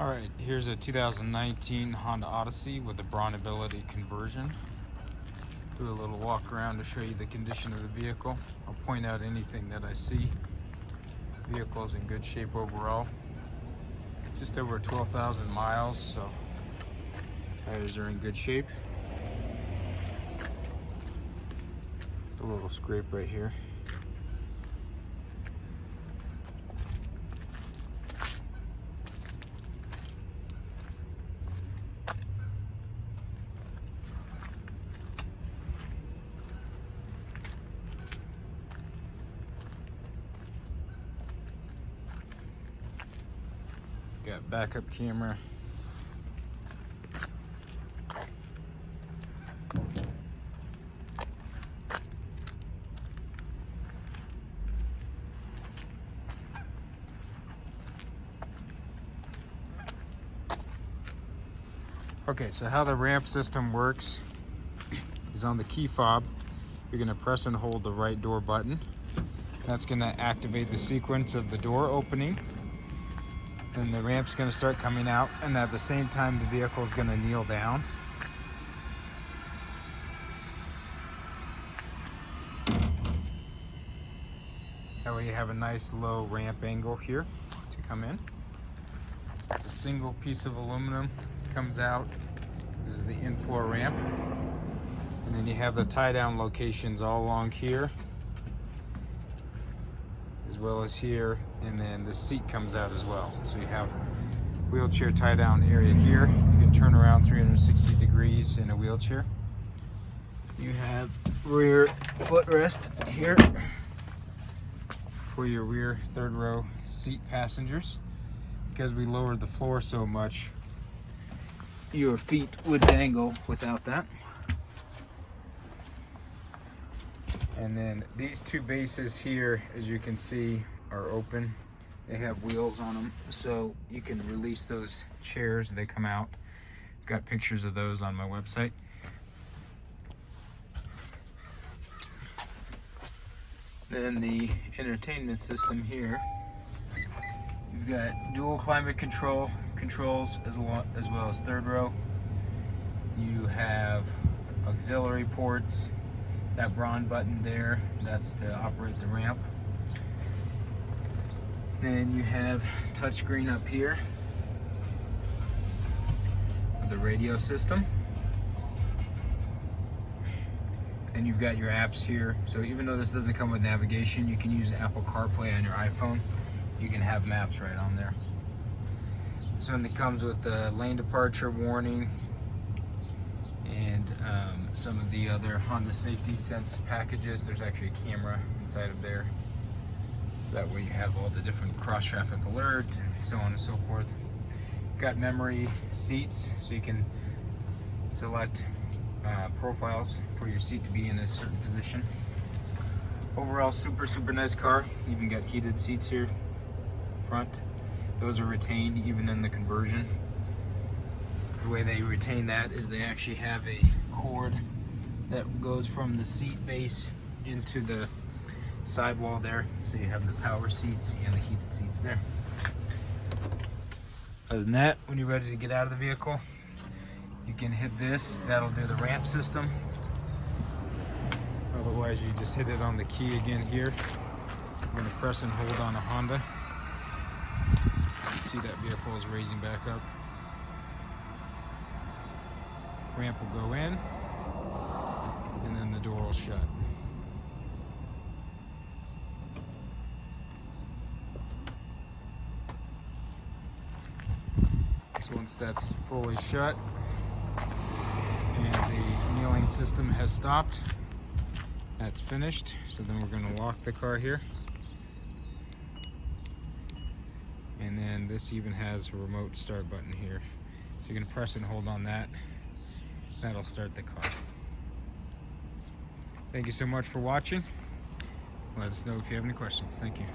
Alright, here's a 2019 Honda Odyssey with the Braunability conversion. Do a little walk around to show you the condition of the vehicle. I'll point out anything that I see. Vehicle is in good shape overall. Just over 12,000 miles, so tires are in good shape. Just a little scrape right here. Got backup camera. Okay, so how the ramp system works is on the key fob, you're gonna press and hold the right door button. That's gonna activate the sequence of the door opening. Then the ramp's gonna start coming out, and at the same time the vehicle is gonna kneel down. That way you have a nice low ramp angle here to come in. It's a single piece of aluminum, comes out. This is the Infloor ramp. And then you have the tie down locations all along here, as well as here, and then the seat comes out as well. So you have wheelchair tie down area here. You can turn around 360 degrees in a wheelchair. You have rear footrest here for your rear third row seat passengers. Because we lowered the floor so much, your feet would dangle without that. And then these two bases here, as you can see, are open. They have wheels on them, so you can release those chairs. They come out. I've got pictures of those on my website. Then the entertainment system here. You've got dual climate controls as well as third row. You have auxiliary ports. That Braun button there, that's to operate the ramp. Then you have touchscreen up here with the radio system. And you've got your apps here. So even though this doesn't come with navigation, you can use Apple CarPlay on your iPhone. You can have maps right on there. This one that comes with a lane departure warning and some of the other Honda Safety Sense packages. There's actually a camera inside of there. So that way you have all the different cross traffic alert, so on and so forth. Got memory seats, so you can select profiles for your seat to be in a certain position. Overall, super nice car. Even got heated seats here front. Those are retained even in the conversion. The way they retain that is they actually have a cord that goes from the seat base into the sidewall there. So you have the power seats and the heated seats there. Other than that, when you're ready to get out of the vehicle, you can hit this. That'll do the ramp system. Otherwise, you just hit it on the key again here. I'm going to press and hold on a Honda. You can see that vehicle is raising back up. Ramp will go in, and then the door will shut. So once that's fully shut and the kneeling system has stopped, that's finished. So then we're going to lock the car here. And then this even has a remote start button here. So you're going to press and hold on that. That'll start the car. Thank you so much for watching. Let us know if you have any questions. Thank you.